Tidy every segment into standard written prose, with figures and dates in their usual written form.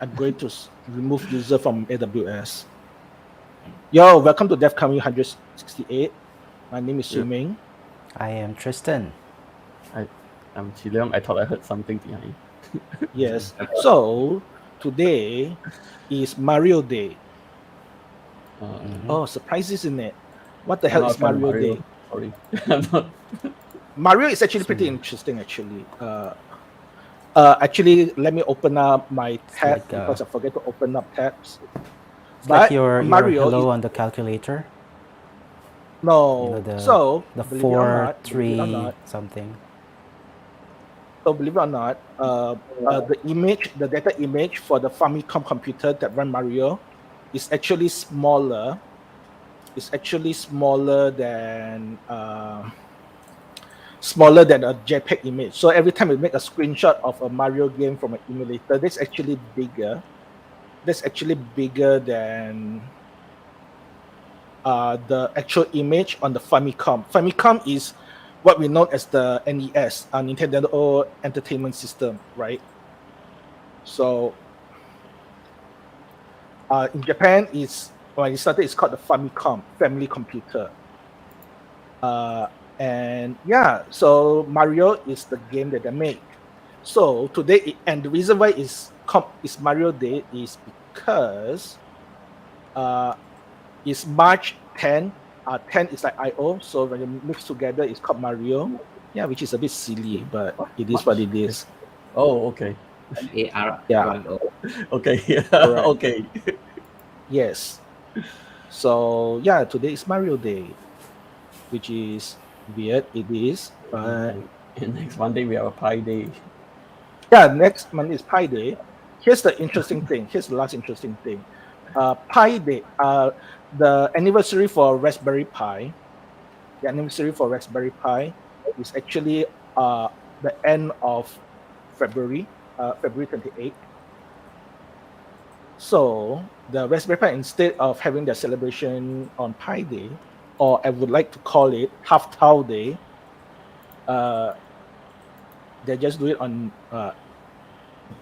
I'm going to remove user from AWS. Yo, welcome to DevKami 168. My name is Su Ming. I am Tristan. I'm Chi Leong. I thought I heard something behind. Yes. So today is Mario Day. Oh, surprises in it. What the hell is Mario Day? Sorry, I'm not. Mario is actually pretty interesting. Actually, let me open up my tab like, because I forget to open up tabs. It's like your hello is, on the calculator. No. You know, so the believe 4, it or not, 3 something. So believe it or not, the data image for the Famicom computer that run Mario is actually smaller. It's actually smaller than a JPEG image. So every time we make a screenshot of a Mario game from an emulator, that's actually bigger. That's actually bigger than the actual image on the Famicom. Famicom is what we know as the NES, Nintendo Entertainment System, right? So in Japan, when it started, it's called the Famicom, family computer. And yeah, so Mario is the game that they make. So today, and the reason why it's Mario Day is because it's March 10. 10 is like I/O, so when you mix together, it's called Mario. Yeah, which is a bit silly, but it is what it is. Oh, okay. AR. Yeah. Okay. Correct. Okay. Yes. So yeah, today is Mario Day, which is weird. It is, but and next Monday we have a Pi Day. Yeah, next Monday is Pi Day. Here's the interesting thing. Here's the last interesting thing. Pi Day. The anniversary for Raspberry Pi. The anniversary for Raspberry Pi is actually the end of February. February 28th. So the Raspberry Pi, instead of having their celebration on Pi Day, or I would like to call it Half Tau Day, they just do it on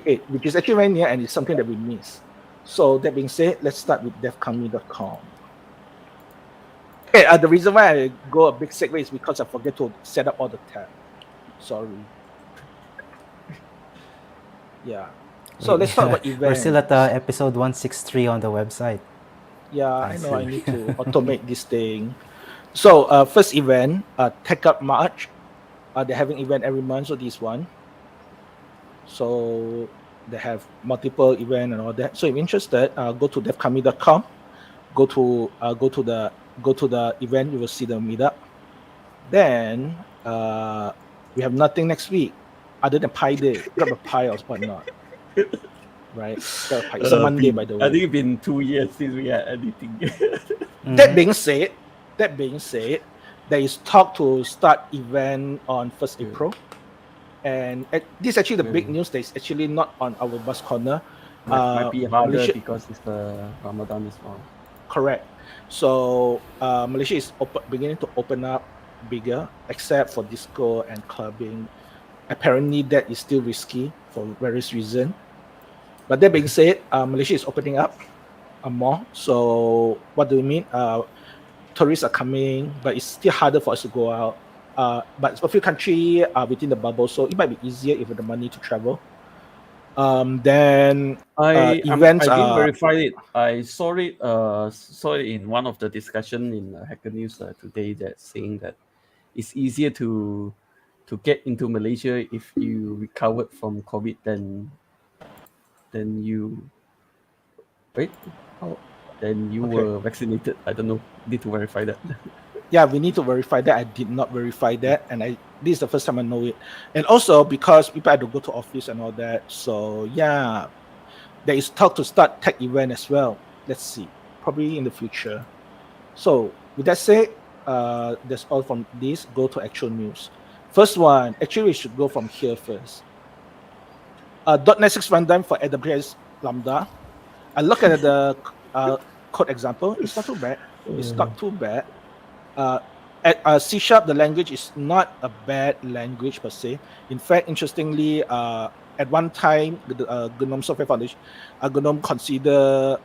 8, which is actually very near, and it's something that we miss. So that being said, let's start with devkami.com. Okay, the reason why I go a big segue is because I forget to set up all the tabs. Sorry. Yeah. So let's talk about events. We're still at episode 163 on the website. Yeah, I know. I need to automate this thing. So first event, Tech Up March. They're having event every month, so this one. So they have multiple event and all that. So if you're interested, go to devkami.com. Go to the event. You will see the meetup. Then we have nothing next week other than Pi Day. Grab a pie or whatnot. Right? It's a Monday, by the way. I think it's been 2 years since we had anything. That being said, there is talk to start event on 1st April. And this is actually the big news that is actually not on our bus corner. Might be harder because it's the Ramadan as well. Correct. So Malaysia is beginning to open up bigger, except for disco and clubbing. Apparently, that is still risky for various reasons. But that being said, Malaysia is opening up more. So what do we mean? Tourists are coming, but it's still harder for us to go out. But a few countries are within the bubble, so it might be easier if you have the money to travel. Then events I didn't verify it. I saw it in one of the discussion in Hacker News today, that saying that it's easier to get into Malaysia if you recovered from COVID than you were vaccinated. I don't know. Need to verify that. Yeah, we need to verify that. I did not verify that, and this is the first time I know it. And also because people had to go to office and all that. So yeah, there is talk to start tech event as well. Let's see, probably in the future. So with that said, that's all from this. Go to actual news. First one, actually we should go from here first. .NET 6 runtime for AWS Lambda. I look at the code example. It's not too bad. It's not too bad. C#, the language is not a bad language per se. In fact, interestingly, at one time, the GNOME Software Foundation, GNOME consider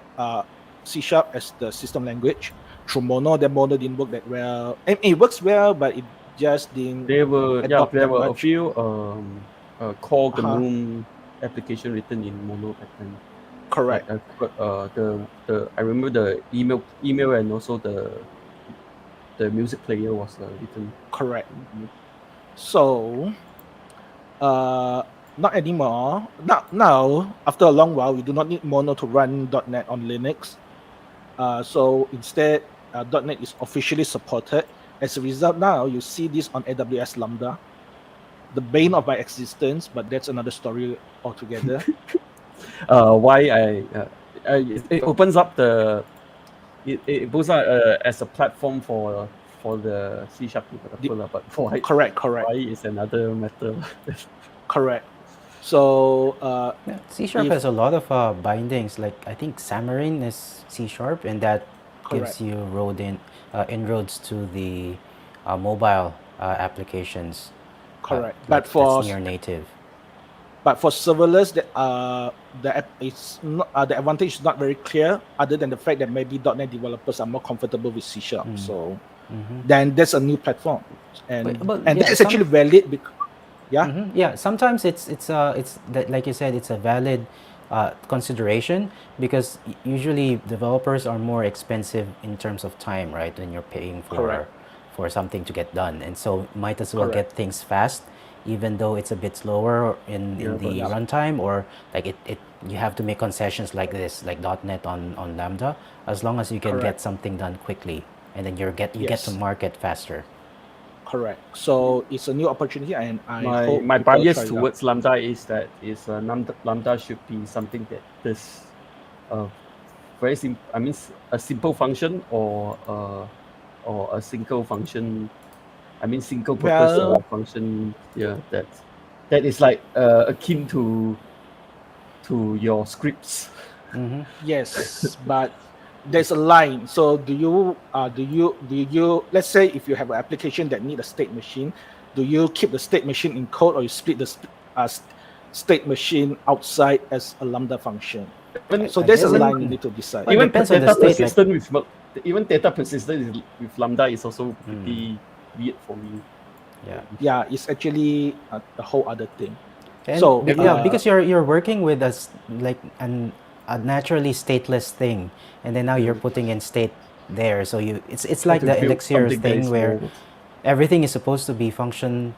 C# as the system language through Mono. Then Mono didn't work that well. And it works well, but it just didn't There were adopt there that were a much. few core Uh-huh. GNOME application written in Mono back then. Correct. Like I remember the email and also the music player was written. Correct. So, not anymore. Now, after a long while, we do not need Mono to run .NET on Linux. So instead, .NET is officially supported. As a result, now you see this on AWS Lambda, the bane of my existence, but that's another story altogether. Why it opens up it goes out as a platform for the C# developer, but why? Correct. Why is another matter. Correct. So C# has a lot of bindings. Like I think Xamarin is C#, and that gives correct. you inroads to the mobile applications. Correct. Like that's near native. But for serverless, the advantage is not very clear, other than the fact that maybe .NET developers are more comfortable with C#. So then that's a new platform, and that's actually valid. Yeah, sometimes it's that, like you said, it's a valid consideration, because usually developers are more expensive in terms of time, right? When you're paying for something to get done, and so might as well get things fast, even though it's a bit slower in the runtime, or like you have to make concessions like this, like .NET on Lambda, as long as you can get something done quickly, and then you get to market faster. Correct. So it's a new opportunity, and I hope my bias towards Lambda is that Lambda should be something that is very simple. I mean, a simple function or a single function. I mean, single purpose function. Yeah, that is like akin to your scripts. Yes, but there's a line. So do you let's say if you have an application that need a state machine, do you keep the state machine in code, or you split the state machine outside as a Lambda function? So there's a line you need to decide. Even data persistent with Lambda is also pretty weird for me. Yeah, it's actually a whole other thing. And so because you're working with a naturally stateless thing, and then now you're putting in state there, so it's like the Elixir thing where everything is supposed to be functional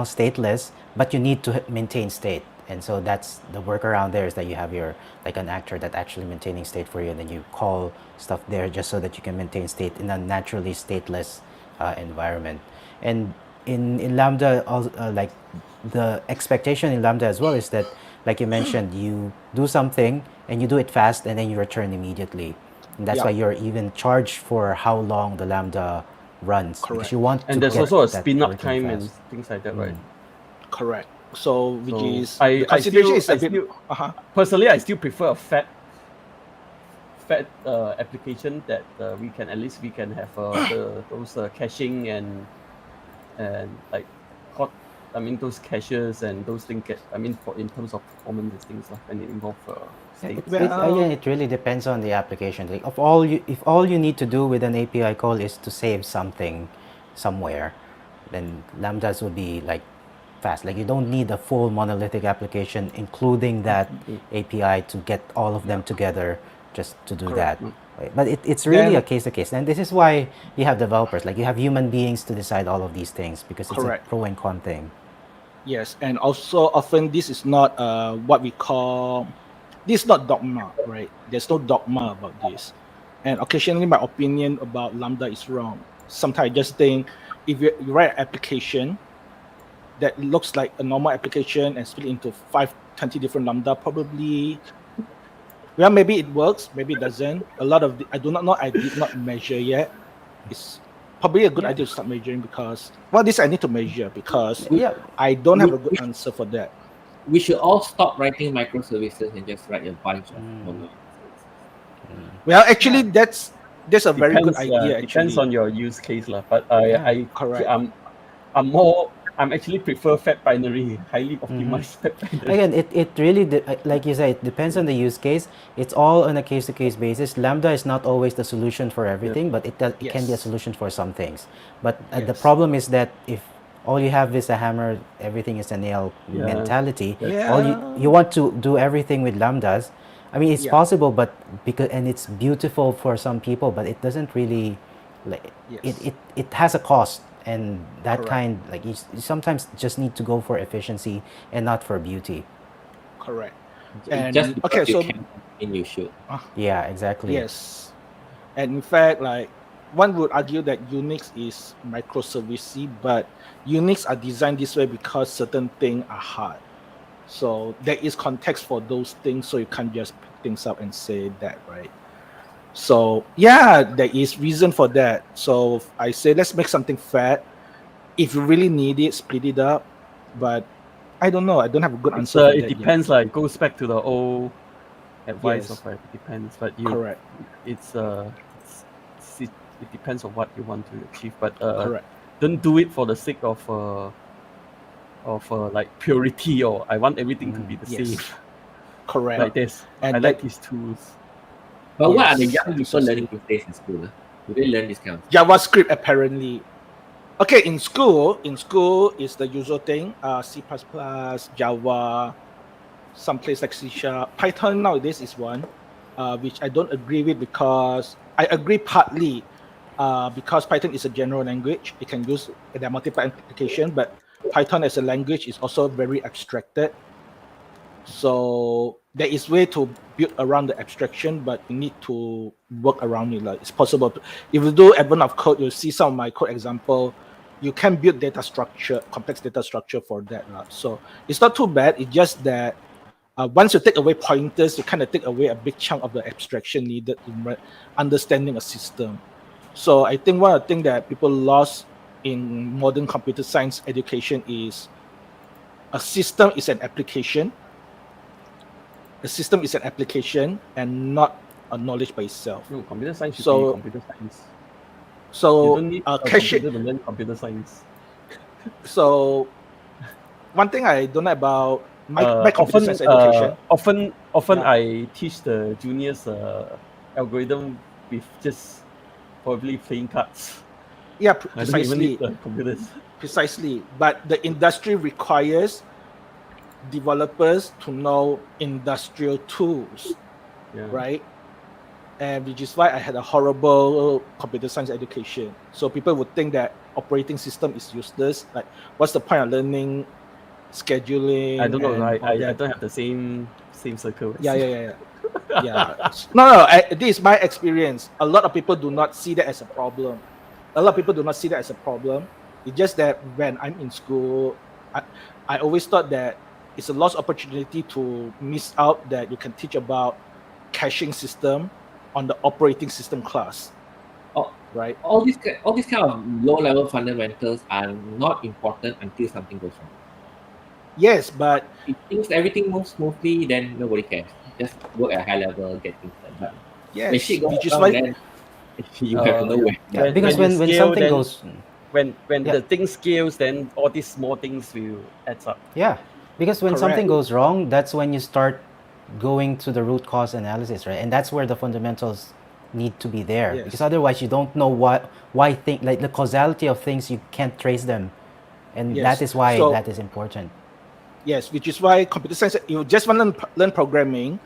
stateless, but you need to maintain state. And so that's the workaround there, is that you have your like an actor that actually maintaining state for you, and then you call stuff there just so that you can maintain state in a naturally stateless environment. And in Lambda, like the expectation in Lambda as well is that, like you mentioned, you do something and you do it fast, and then you return immediately. And that's why you're even charged for how long the Lambda runs. Correct. Because you want and there's also a spin-up time fast. And things like that, right? Correct. So which is the consideration is a bit. Personally, I still prefer a fat application that we can have those caching and like hot. I mean, those caches and those things. In terms of performance and things, and it involves state. It really depends on the application. Like, if all you need to do with an API call is to save something somewhere, then Lambdas would be like fast. Like, you don't need a full monolithic application, including that API, to get all of them together just to do that. But it's really a case to case, and this is why you have developers. Like, you have human beings to decide all of these things, because it's a pro and con thing. Yes, and also often this is not what we call, this is not dogma, right? There's no dogma about this, and occasionally my opinion about Lambda is wrong. Sometimes I just think if you write an application that looks like a normal application and split into 20 different Lambda, probably, well, maybe it works, maybe it doesn't. A lot of I do not know. I did not measure yet. It's probably a good idea to start measuring, because this I need to measure, because I don't have a good answer for that. We should all stop writing microservices and just write a bunch of monoliths. Well, actually, that's a very good idea. Depends on your use case, but I'm I'm actually prefer fat binary, highly optimized fat binary. Again, it really, like you said, it depends on the use case. It's all on a case-to-case basis. Lambda is not always the solution for everything, but it can be a Yes. solution for some things. But the Yes. problem is that if all you have is a hammer, everything is a nail Yeah. mentality. Yeah. All you want to do everything with lambdas. I mean, it's Yeah. possible, but and it's beautiful for some people, but it doesn't really, like, Yes. it has a cost, and that Correct. kind, like, you sometimes just need to go for efficiency and not for beauty. Correct. Just And because okay, so you can, and you should. Yeah, exactly. yes, and in fact, like one would argue that Unix is microservicey, but Unix are designed this way because certain things are hard. So there is context for those things, so you can't just pick things up and say that, right? So yeah, there is reason for that. So I say let's make something fat. If you really need it, split it up. But I don't know. I don't have a good answer for It that depends. yet. Like it goes back to the old advice Yes. of it depends. But Correct. It depends on what you want to achieve. But Correct. don't do it for the sake of like purity, or I want everything to be the Yes. same. Correct. Like this. And I that- like these tools. But what are the Yes, young people precisely. learning these days in school? Do they learn this kind of stuff? JavaScript apparently. Okay, in school is the usual thing. C++, Java, some place like C#. Python nowadays is one, which I don't agree with because I agree partly because Python is a general language. It can use there are multiple applications, but Python as a language is also very abstracted. So there is way to build around the abstraction, but you need to work around it. Like it's possible. If you do advent of code, you'll see some of my code example. You can build data structure, complex data structure for that. So it's not too bad. It's just that once you take away pointers, you kind of take away a big chunk of the abstraction needed in understanding a system. So I think one of the things that people lost in modern computer science education is a system is an application. A system is an application and not a knowledge by itself. No, computer science should So- be computer science. You So don't need a caching. computer to learn computer science. So one thing I don't know about my computer science education. Often Yeah. I teach the juniors algorithm with just probably playing cards. Yeah, I don't even need precisely. the computers. Precisely. But the industry requires developers to know industrial tools, Yeah. right? And which is why I had a horrible computer science education. So people would think that operating system is useless. Like, what's the point of learning scheduling? I don't know. and I all that? don't have the same circle. as Yeah, you. yeah. Yeah. No. This is my experience. A lot of people do not see that as a problem. A lot of people do not see that as a problem. It's just that when I'm in school, I always thought that it's a lost opportunity to miss out that you can teach about caching system on the operating system class. Oh. Right? All these kind of low-level fundamentals are not important until something goes wrong. Yes, but If everything moves smoothly, then nobody cares. Just work at a high level, get things done. But when yes, shit goes which is wrong, why then you have nowhere. Yeah, because when you scale, something then- goes, when Yeah. the thing scales, then all these small things will add up. yeah, because when something Correct. goes wrong, that's when you start going to the root cause analysis, right? And that's where the fundamentals need to be there, Yes. because otherwise you don't know why like the causality of things, you can't trace them, and Yes. that is why So- that is important. yes, which is why computer science, you just want to learn programming,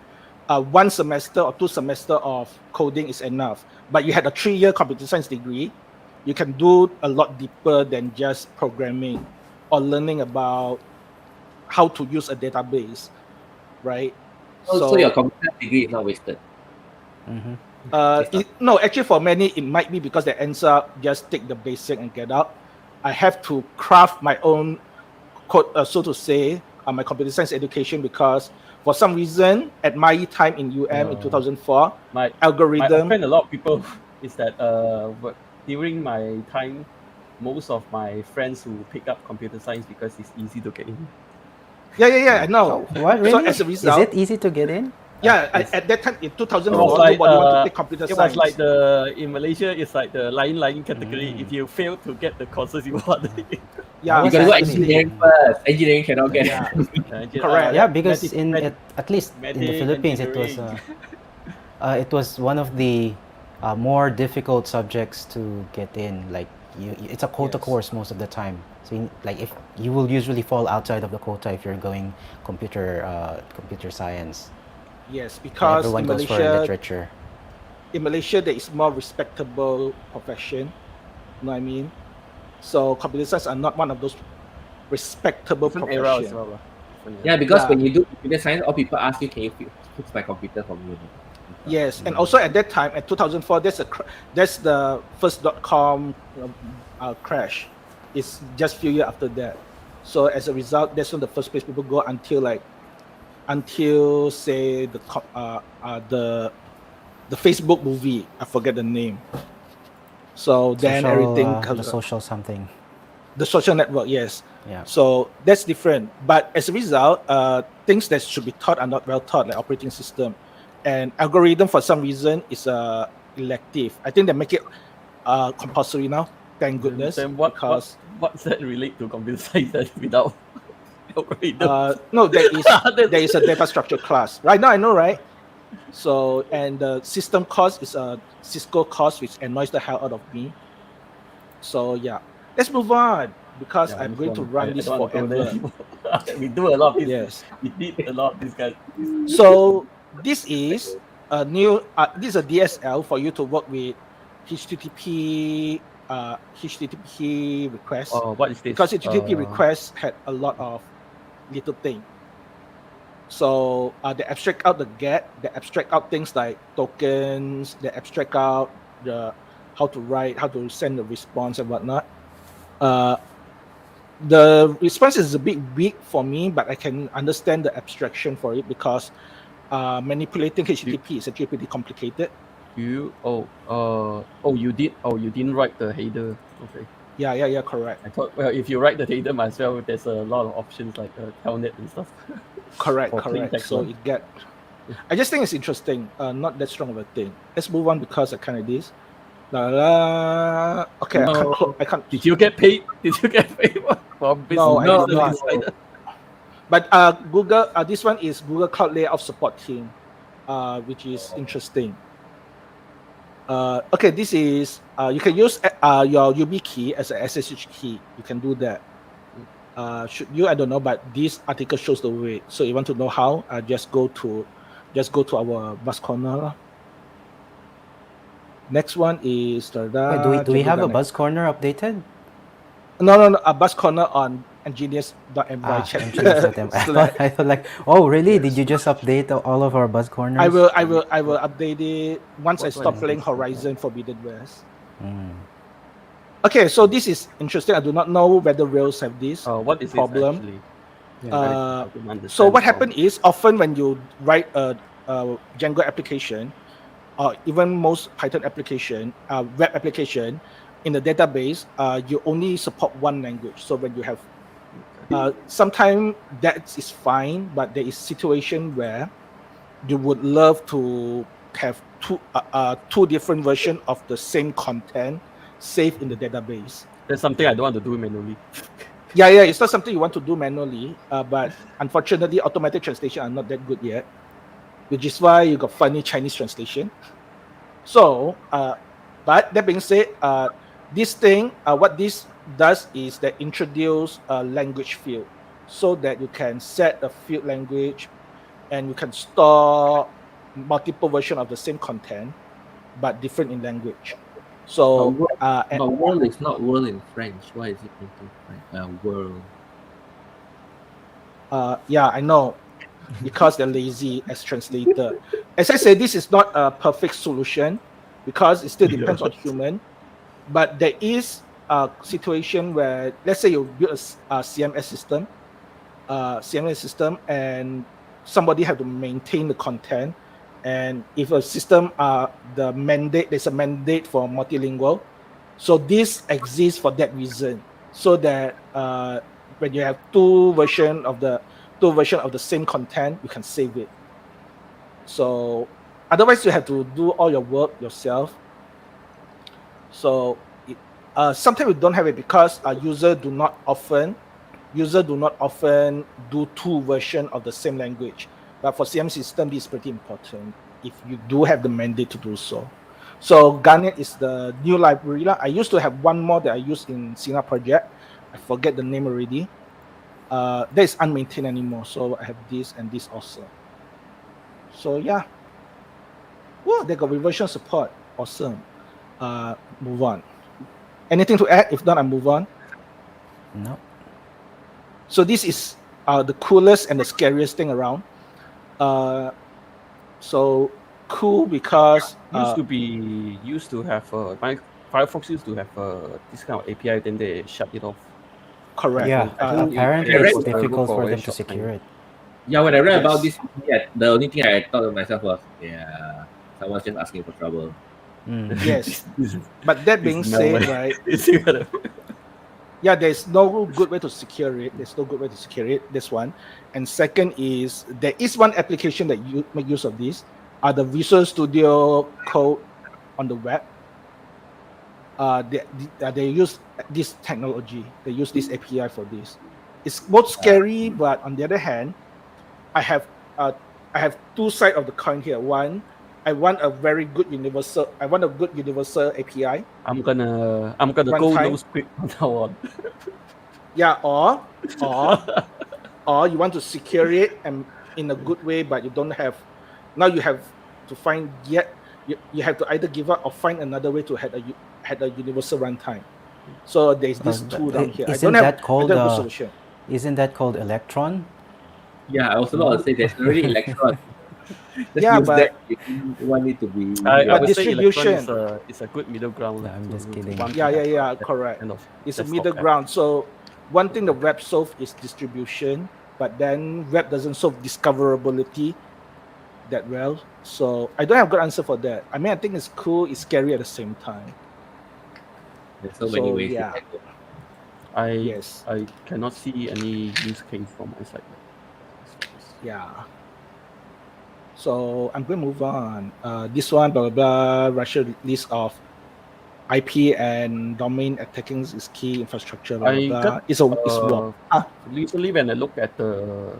1 semester or 2 semester of coding is enough. But you had a 3-year computer science degree, you can do a lot deeper than just programming or learning about how to use a database, right? So your computer degree is not wasted. Mhm. No, actually for many it might be because they ends up just take the basic and get out. I have to craft my own code, so to say, my computer science education, because for some reason at my time in UM in 2004, My algorithm. I offend a lot of people is that during my time, most of my friends who pick up computer science because it's easy to get in. Yeah, I know. What, really? So as a result, Is it easy to get in? Yeah, at that time in 2004, It was like, nobody wanted to take computer it science. was like in Malaysia, it's like the line category. If you fail to get the courses you want, Yeah, I You was gotta go actually- engineering first. Engineering cannot get. yeah, correct. Yeah, because at least in the medic, Philippines, engineering. it was one of the more difficult subjects to get in. Like it's a quota Yes. course most of the time. So like if you will usually fall outside of the quota if you're going computer science. Yes, And because everyone in goes for Malaysia, literature. there is more respectable profession. You know what I mean? So computer science are not one of those respectable Different era as profession. well. Yeah, because Yeah. when you do computer science, all people ask you, can you fix my computer for me? Yes, and also at that time, at 2004, that's the first .com crash. It's just few years after that. So as a result, that's when the first place people go until say the Facebook movie. I forget the name. So then everything comes. The social something. The social network, yes. Yeah. So that's different. But as a result, things that should be taught are not well taught, like operating system. And algorithm, for some reason, is elective. I think they make it compulsory now. Thank goodness. Then what's that relate to computer science without algorithm? No, there is a data structure class. Right now, I know, right? So, and the system course is a Cisco course, which annoys the hell out of me. So, yeah. Let's move on, because I'm going to run this forever. We do a lot of this. Yes. We did a lot of this guys. So this is a new this is a DSL for you to work with HTTP requests. Oh, what is this? Because HTTP requests had a lot of little things. So they abstract out the GET, they abstract out things like tokens, they abstract out the how to write, how to send the response and whatnot. The response is a bit weak for me, but I can understand the abstraction for it, because manipulating HTTP is actually pretty complicated. You didn't write the header. Okay. Yeah, correct. I thought, well, if you write the header as well, there's a lot of options like telnet and stuff. Correct. text So one. I just think it's interesting. Not that strong of a thing. Let's move on, because I kind of this. Okay, No. I can't. Did you get paid? Did you get paid for business? No, I did not. Insider? But Google, this one is Google Cloud Layout Support Team, which is interesting. Okay, this is you can use your YubiKey as a SSH key. You can do that. Should you? I don't know, but this article shows the way. So you want to know how? Just go to our bus corner. Next one is Wait, do we have a Buzz Corner updated? No, a bus corner on engineers.my chat. engineers.my. I thought like, oh really? Did you just update all of our Buzz Corners? I will update it once I stop one playing is this? Horizon Forbidden West. Okay, so this is interesting. I do not know whether Rails have this What is problem. This actually? So what happened is, often when you write a Django application, or even most Python application, web application, in the database, you only support one language. So when you have, sometimes that is fine, but there is situation where you would love to have two different versions of the same content saved in the database. That's something I don't want to do manually. Yeah, it's not something you want to do manually, but unfortunately, automatic translation are not that good yet, which is why you got funny Chinese translation. So, but that being said, this thing, what this does is that introduce a language field, so that you can set a field language, and you can store multiple versions of the same content, but different in language. So, but world is not world in French. Why is it into world? Yeah, I know, because they're lazy as translator. As I said, this is not a perfect solution, because it still depends on human. But there is a situation where, let's say you build a CMS system, and somebody have to maintain the content. And if a system, there's a mandate for multilingual. So this exists for that reason, so that when you have two version of the same content, you can save it. So otherwise, you have to do all your work yourself. So sometimes we don't have it because user do not often do two versions of the same language. But for CM system, this is pretty important if you do have the mandate to do so. So Garnet is the new library. I used to have one more that I used in Sina project. I forget the name already. That is unmaintained anymore. So I have this and this also. So yeah. Well, they got reversion support. Awesome. Move on. Anything to add? If not, I move on. No. So this is the coolest and the scariest thing around. So cool because used to have my Firefox used to have this kind of API, then they shut it off. Correct. Yeah, apparently it's difficult for them to secure it. Yeah, when I read about this, the only thing I thought of myself was, yeah, someone's just asking for trouble. Yes. But that being said, right? Yeah, there's no good way to secure it. This one. And second is there is one application that you make use of this. The Visual Studio Code on the web. They use this technology. They use this API for this. It's both scary, but on the other hand, I have two sides of the coin here. One, I want a good universal API. I'm gonna go no script from now on. Yeah, or you want to secure it and in a good way, but you don't have. Now you have to find you have to either give up or find another way to have a universal runtime. So there's this tool down here. Isn't that called Electron? Yeah, I was about to say there's already Electron. Yeah, but you want it to be. But distribution is a good middle ground. I'm just kidding. Yeah, correct. Kind of it's a middle ground. So one thing the web solves is distribution, but then web doesn't solve discoverability that well. So I don't have a good answer for that. I mean, I think it's cool, it's scary at the same time. There's so many ways. Yeah. I cannot see any use case from my side. Yeah. So I'm going to move on. This one, blah, blah, blah, Russia list of IP and domain attacking is key infrastructure, blah, blah, blah. It's war. Recently, when I look at the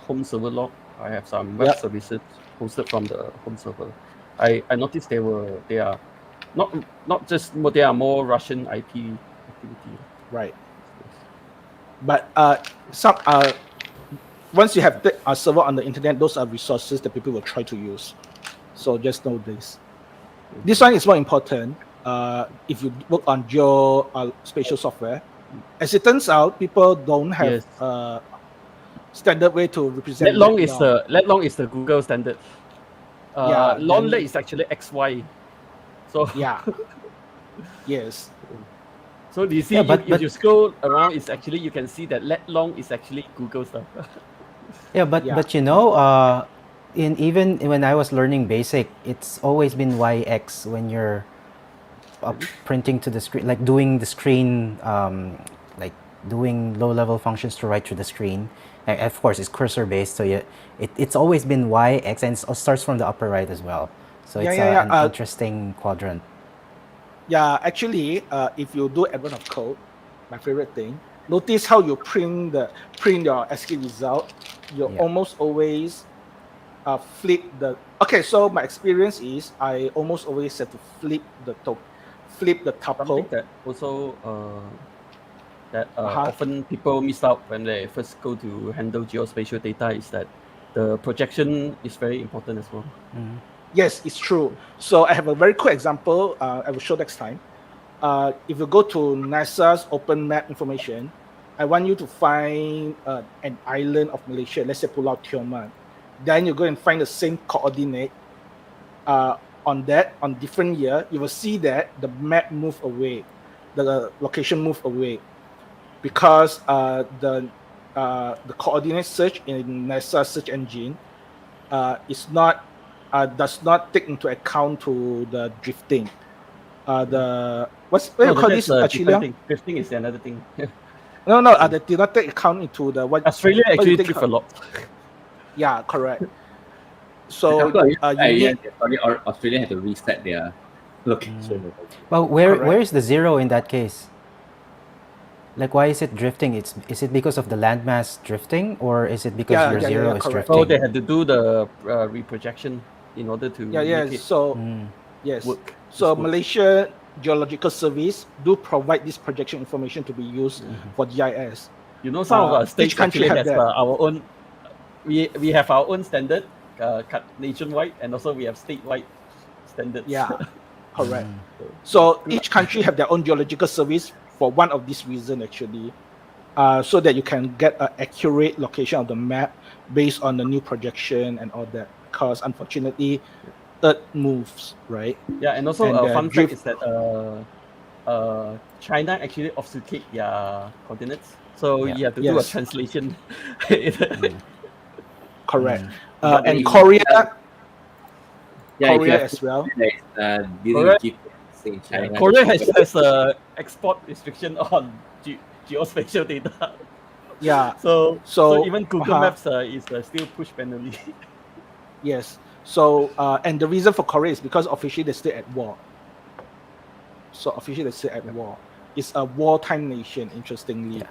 home server log, I have some web services hosted from the home server. I noticed they are more Russian IP activity. Right. But once you have a server on the internet, those are resources that people will try to use. So just know this. This one is more important if you work on geospatial software. As it turns out, people don't have standard way to represent. Let long is the Google standard. Lonlet is actually XY. So yeah. Yes. So you see, if you scroll around, it's actually you can see that let long is actually Google stuff. But you know, even when I was learning BASIC, it's always been YX when you're printing to the screen, like doing the screen, like doing low-level functions to write through the screen. And of course, it's cursor-based, so it's always been YX, and it starts from the upper right as well. So it's an interesting quadrant. Yeah, actually, if you do advance of code, my favorite thing, notice how you print your ASCII result. You almost always flip the. Okay, so my experience is I almost always have to flip the tuple. Something that also often people miss out when they first go to handle geospatial data is that the projection is very important as well. Mm-hmm. Yes, it's true. So I have a very quick example I will show next time. If you go to NASA's open map information, I want you to find an island of Malaysia, let's say Pulau Tioman. Then you go and find the same coordinate on different year. You will see that the map move away, the location move away, because the coordinate search in NASA search engine does not take into account to the drifting. What do you call this? Drifting is another thing. No, they did not take account into the what. Australia actually drift a lot. Yeah, correct. So you need Australia had to reset their location. Well, where Correct. is the zero in that case? Like, why is it drifting? Is it because of the landmass drifting, or is it because your zero is correct. So drifting? they had to do the reprojection in order to make it So yes. work. So It's work. Malaysia Geological Service do provide this projection information to be used for GIS. You know, some of our Each states country actually have has that. our own. We have our own standard, cut nationwide, and also we have statewide standards. Yeah, correct. So each country have their own geological service for one of these reasons actually, so that you can get an accurate location of the map based on the new projection and all that. Because unfortunately, Earth moves, right? Yeah, and also And a the fun drift- fact is that China actually obfuscate their coordinates, so Yeah. you have to do a Yes. translation. Correct. But And in- Korea, Yeah, if you Korea have as well. dealing with GPS in China. Korea has a export restriction on geospatial data. Yeah. So So, even Google uh-huh. Maps is still pushed manually. Yes. So and the reason for Korea is because officially they're still at war. So officially they're still at war. It's a wartime nation, interestingly.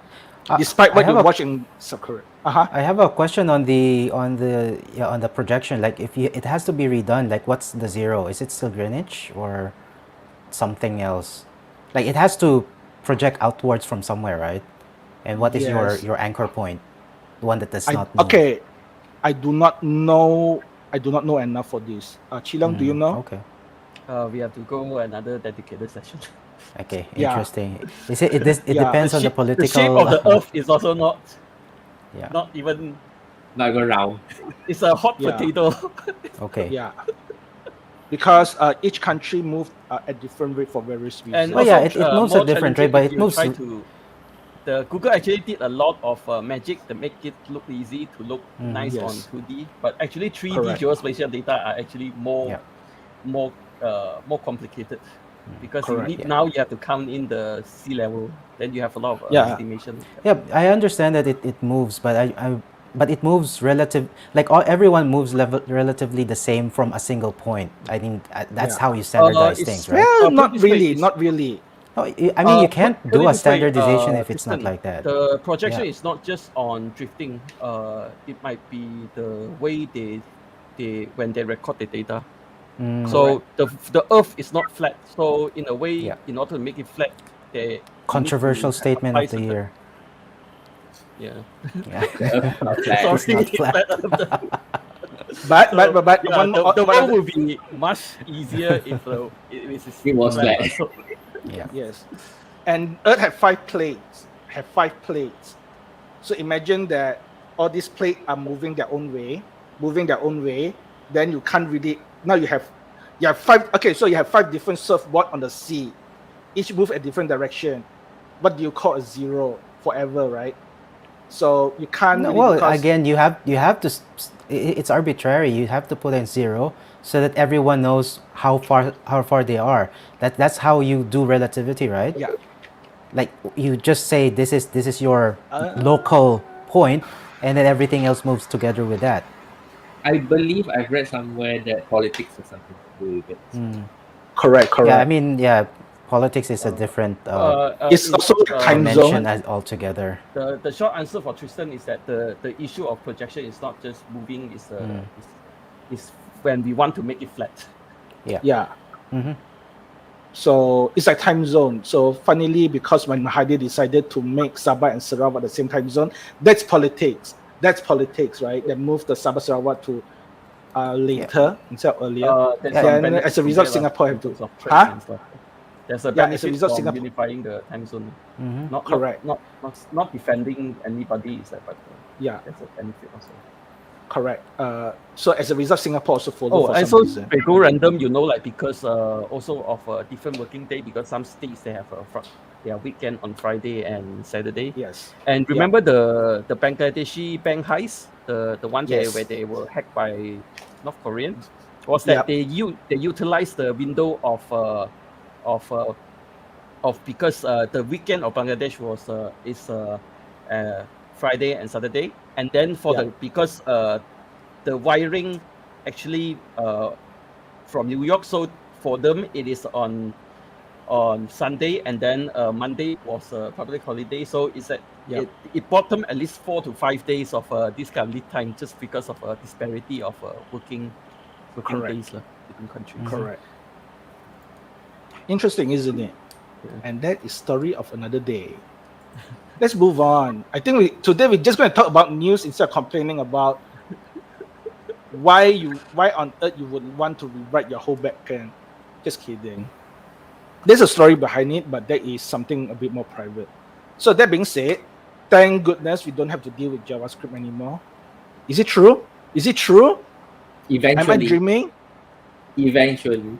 Despite I what you have a- watch in South Korea. I have a question on the projection. Like, if it has to be redone, like, what's the zero? Is it still Greenwich or something else? Like, it has to project outwards from somewhere, right? And what is Yes. your anchor point? The one that does not move. Okay. I do not know enough for this. Chilong, do you know? Okay. We have to go another dedicated session. Okay. Yeah. Interesting. Is it? It Yeah. depends on the The political. shape of the Earth is also not Yeah. not even. Not even round. It's a hot Yeah. potato. Okay. Yeah. Because each country moved at different rate for various reasons. And Oh, yeah, also, it moves more at different challenging rate, but if it you moves try to- the Google actually did a lot of magic to make it look easy, to look nice Yes. on 2D, but actually 3D Correct. geospatial data are actually more complicated because Correct. now you have to count in the sea level, then you have a lot of Yeah. estimation. Yeah, I understand that it moves, but but it moves everyone moves relatively the same from a single point. I think that's Yeah. how you standardize it's- things, right? Well, Put not this way, really, it's- not really. No, I mean, you can't Put do it a this way, standardization if it's not Tristan, like that. The projection Yeah. is not just on drifting. It might be the way they when they record the data. So the Earth is not flat. So in a way, Yeah. in order to make it flat, they Controversial need to statement apply of the certain- year. Yeah. Yeah. Sorry, It's not flat. But yeah, one, the one world other- will be much easier if It was flat. So, Yeah. Yes. And Earth have five plates. So imagine that all these plates are moving their own way. Then you can't really. Now you have five. Okay, so you have five different surfboard on the sea. Each move a different direction. What do you call a zero? Forever, right? So you can't. No, really, well, because- again, you have to. It's arbitrary. You have to put in zero so that everyone knows how far they are. That's how you do relativity, right? Yeah. Like, you just say this is your local point, and then everything else moves together with that. I believe I've read somewhere that politics has something to do with it. Correct. Yeah, I mean, yeah, politics is a different It's in also short, a time dimension zone. altogether. The short answer for Tristan is that the issue of projection is not just moving, is when we want to make it flat. Yeah. Mhm. So it's like time zone. So funnily, because when Mahathir decided to make Sabah and Sarawak the same time zone, that's politics. Right? They moved the Sabah Sarawak to later instead of earlier. There's Yeah, some and benefits as a to result, that, Singapore in have to- terms of Huh? trades and stuff. There's a Yeah, as a benefit result, from Singapore- unifying the time zone. Mhm. Not Correct. Not defending anybody, is that, but Yeah, there's a benefit also. correct. So as a result, Singapore also followed Oh, for and some so reason. they go random, like, because also of a different working day, because some states they have their weekend on Friday and Saturday. Yes. And remember the Bangladeshi bank heist, the one Yes. where they were hacked by North Koreans, was that they utilized the window of because the weekend of Bangladesh is Friday and Saturday, and then because the wiring actually from New York. So for them, it is on Sunday, and then Monday was a public holiday. So it's that it bought them at least 4 to 5 days of this kind of lead time, just because of a disparity of working days between countries. Correct. Interesting, isn't it? Yeah. And that is story of another day. Let's move on. I think today we're just going to talk about news instead of complaining about why on earth you would want to rewrite your whole backend. Just kidding. There's a story behind it, but that is something a bit more private. So that being said, thank goodness we don't have to deal with JavaScript anymore. Is it true? Is it true? Eventually. Am I dreaming? Eventually.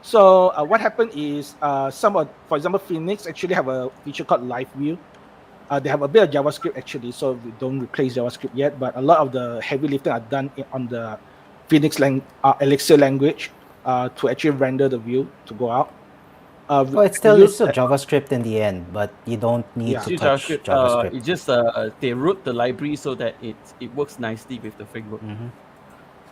So what happened is for example, Phoenix actually have a feature called Live View. They have a bit of JavaScript actually, so we don't replace JavaScript yet, but a lot of the heavy lifting are done on the Phoenix Elixir language to actually render the view to go out. Well, it's still JavaScript in the end, but you don't need to touch JavaScript. It just they wrote the library so that it works nicely with the framework.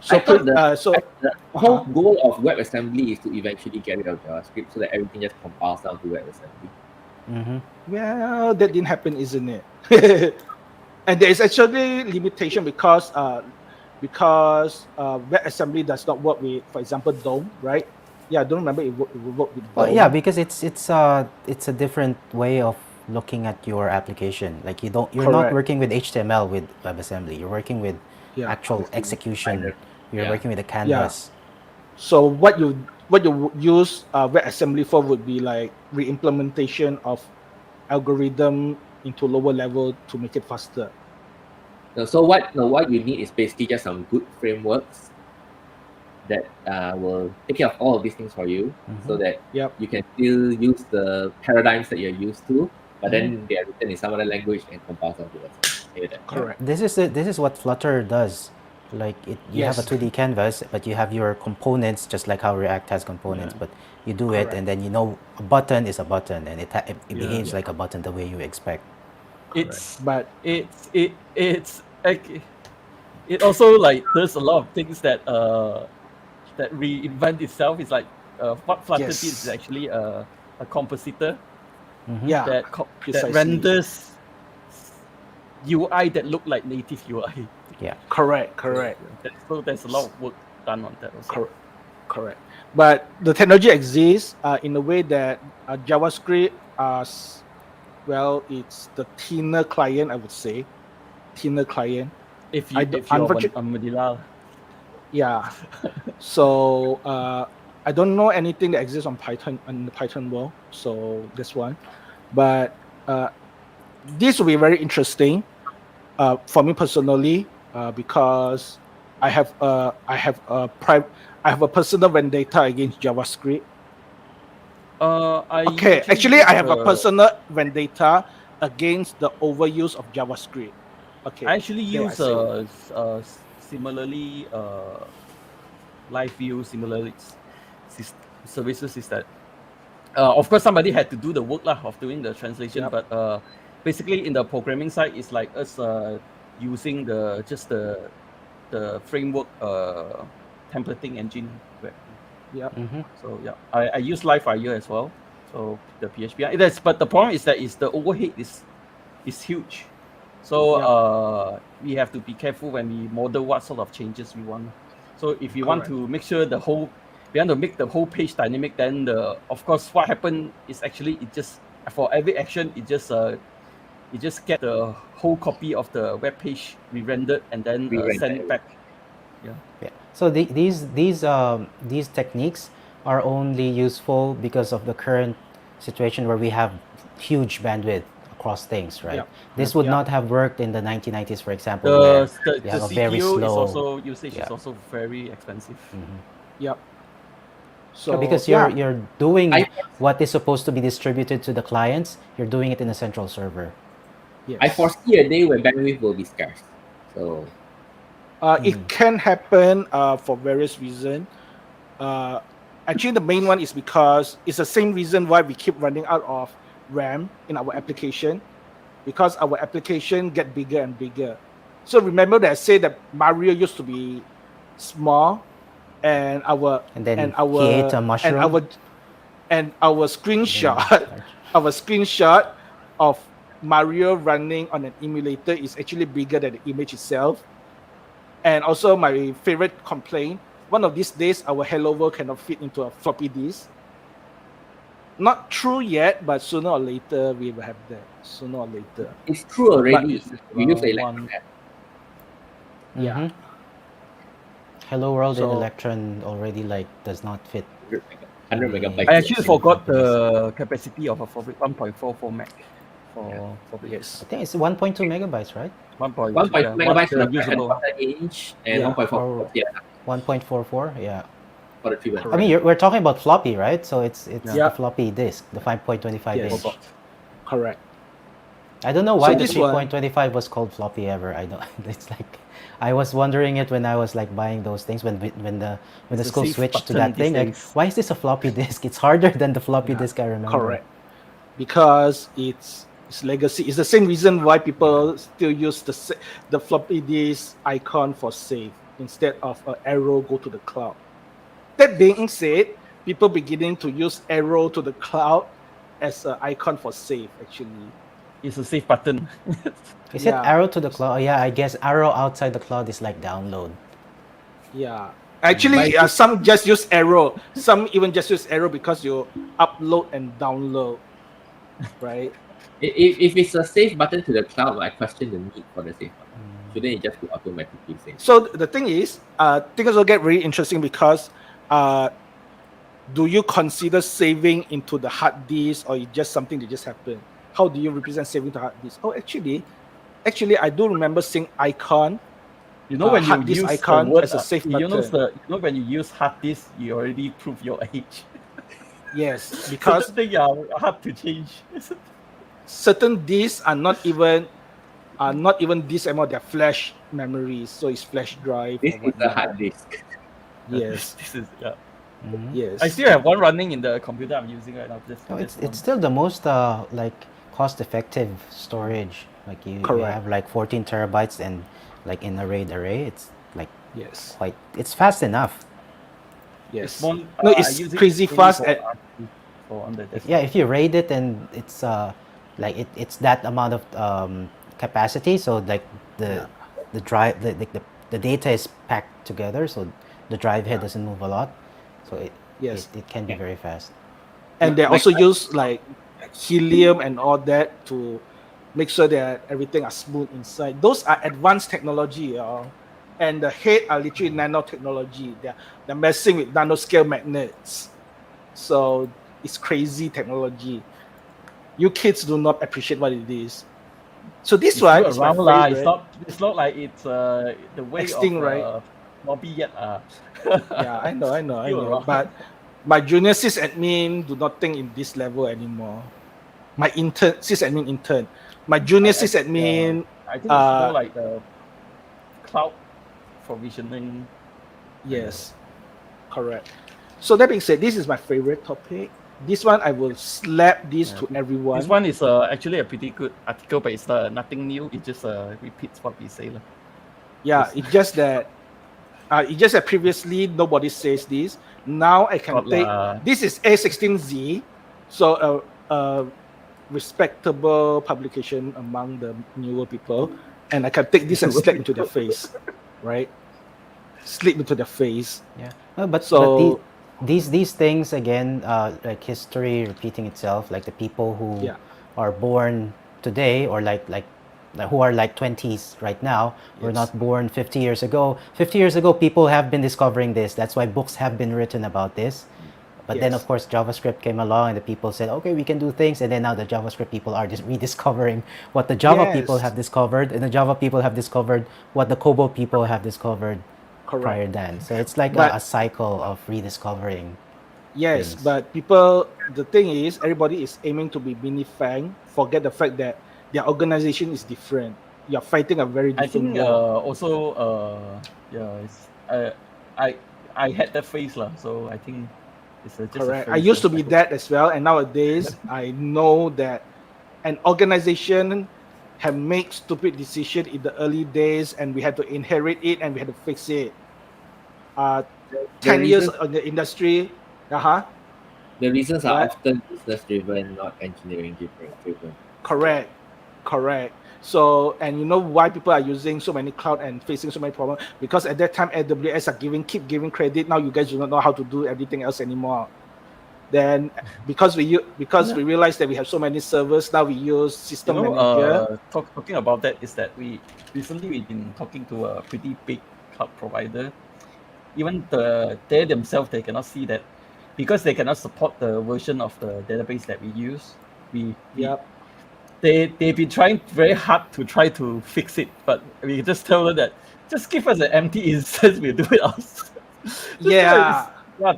So the whole goal of WebAssembly is to eventually get rid of JavaScript so that everything just compiles down to WebAssembly. Well, that didn't happen, isn't it? And there is actually limitation because WebAssembly does not work with, for example, DOM, right? Yeah, I don't remember it will work with DOM. Well, yeah, because it's a different way of looking at your application. Like you're not working with HTML with WebAssembly. You're working with actual execution. You're working with a canvas. So what you use WebAssembly for would be like re-implementation of algorithm into lower level to make it faster. So what you need is basically just some good frameworks that will take care of all of these things for you, so that you can still use the paradigms that you're used to, but then they are written in some other language and compiled onto it. Correct. This is what Flutter does. Like you have a 2D canvas, but you have your components, just like how React has components. But you do it, and then a button is a button, and it behaves like a button the way you expect. It also like there's a lot of things that that reinvent itself. It's like what Flutter did is actually a compositor that renders UI that look like native UI. Yeah. Correct. So there's a lot of work done on that also. Correct. But the technology exists in a way that JavaScript, it's the thinner client, I would say. Thinner client. If you're a Manila. Yeah. So I don't know anything that exists on Python in the Python world. So this one, but this will be very interesting for me personally because I have a personal vendetta against JavaScript. I have a personal vendetta against the overuse of JavaScript. Okay. I actually use similarly live view services is that of course somebody had to do the work of doing the translation, but basically in the programming side it's like us using the framework templating engine. So I use LiveWire as well, so the PHP. But the problem is that the overhead is huge. So we have to be careful when we model what sort of changes we want. So if you want to make sure we want to make the whole page dynamic, then of course what happened is actually it just for every action it just get the whole copy of the web page re-rendered and then send it back. Yeah. So these techniques are only useful because of the current situation where we have huge bandwidth across things, right? This would not have worked in the 1990s, for example, where you have a very slow usage is also very expensive. Yep. So because you're doing what is supposed to be distributed to the clients, you're doing it in a central server. Yes. I foresee a day where bandwidth will be scarce. So it can happen for various reasons. Actually, the main one is because it's the same reason why we keep running out of RAM in our application, because our application get bigger and bigger. So remember that I said that Mario used to be small, and our And then and he ate a our mushroom. and our screenshot of Mario running on an emulator is actually bigger than the image itself. And also my favorite complaint, one of these days our Hello World cannot fit into a floppy disk. Not true yet, but sooner or later we will have that. Sooner or later. It's true already. But We use the one- Electron. Yeah. Mhm. Hello World and So- Electron already like does not fit. 100 megabytes. I actually Yes. forgot the capacity of a 1.44 meg for the Yes. I think it's 1.2 megabytes, right? 1.2 yeah, megabytes but, for the usable. 1/4 inch and Yeah. 1.4 Or- yeah, 1.44, yeah. for the 3 I mean, we're talking about floppy, right? So it's Yeah. the floppy disk, the 5.25 Yes. inch. Correct. I don't know why So the this one- 3.25 was called floppy ever. I don't. It's like I was wondering it when I was like buying those things when the It's a school safe switched to button that thing. these Like, days. why is this a floppy disk? It's harder than the floppy Yeah, disk I remember. Correct. Because it's legacy. It's the same reason why people still use the floppy disk icon for save instead of an arrow go to the cloud. That being said, people beginning to use arrow to the cloud as an icon for save actually. It's a safe button. Is Yeah. it arrow to the cloud? Oh, yeah, I guess arrow outside the cloud is like download. Yeah. Actually, some just use arrow. Some even just use arrow because you upload and download, right? If it's a save button to the cloud, I question the need for the save button. Shouldn't it just be automatically saved? So the thing is, things will get really interesting because do you consider saving into the hard disk or it's just something that just happened? How do you represent saving to hard disk? Oh, actually, I do remember seeing icon. You know when you hard disk use icon the word, as a save you know button. when you use hard disk, you already prove your age. Yes, because Certain things are hard to change. certain disks are not even disk anymore. They're flash memories, so it's flash drive. This or is the whatnot. hard disk. Yes, This is yeah. yes. I still have one running in the computer I'm using right now. No, Just it's still the most like cost-effective storage. Like you Correct. have like 14 terabytes and like in array. It's like Yes, it's fast enough. yes. more, No, I it's use it crazy mainly fast for at RT, for on the desktop. Yeah, if you RAID it and it's like it's that amount of capacity, so like the drive the data is packed together, so the drive head doesn't move a lot, so Yes. it can be very fast. And they also use like helium and all that to make sure that everything are smooth inside. Those are advanced technology, and the head are literally nanotechnology. They're messing with nanoscale magnets, so it's crazy technology. You kids do not appreciate what it is. So this It's one still is my around lah. favorite. It's not like it's the way Extinct, of right? lobby yet. Yeah, I know. Still around. But my junior sysadmin do not think in this level anymore. My sysadmin intern. My junior sysadmin. I think it's more like the cloud provisioning. Yes, correct. So that being said, this is my favorite topic. This one I will slap this to everyone. This one is actually a pretty good article, but it's nothing new. It just repeats what we say. Yeah, it's just that previously nobody says this. Now I can take this is A16Z, so a respectable publication among the newer people, and I can take this and slap into their face, right? Slip into their face. Yeah, no, but So these things again, like history repeating itself, like the people who are born today or like who are like 20s right now were not born 50 years ago. 50 years ago, people have been discovering this. That's why books have been written about this. But then, of course, JavaScript came along and the people said, okay, we can do things. And then now the JavaScript people are just rediscovering what the Java people have discovered. And the Java people have discovered what the COBOL people have discovered prior then. So it's like a cycle of rediscovering. Yes, things. but people, the thing is, everybody is aiming to be Mini Fang. Forget the fact that their organization is different. You're fighting a very different war. Also, it's, I had that phase lah, so I think it's just correct. A I used to be that as well, and nowadays I know that an organization have made stupid decision in the early days, and we had to inherit it and we had to fix it. 10 years in the industry. The reasons are What? often business driven, not engineering driven. Correct. So, and you know why people are using so many cloud and facing so many problems? Because at that time, AWS are keep giving credit. Now you guys do not know how to do everything else anymore. Then, because we realized that we have so many servers, now we use system manager. Talking about that is that we've been talking to a pretty big cloud provider. Even they themselves, they cannot see that because they cannot support the version of the database that we use. They've been trying very hard to try to fix it, but we just tell them that just give us an empty instance, we'll do it ourselves.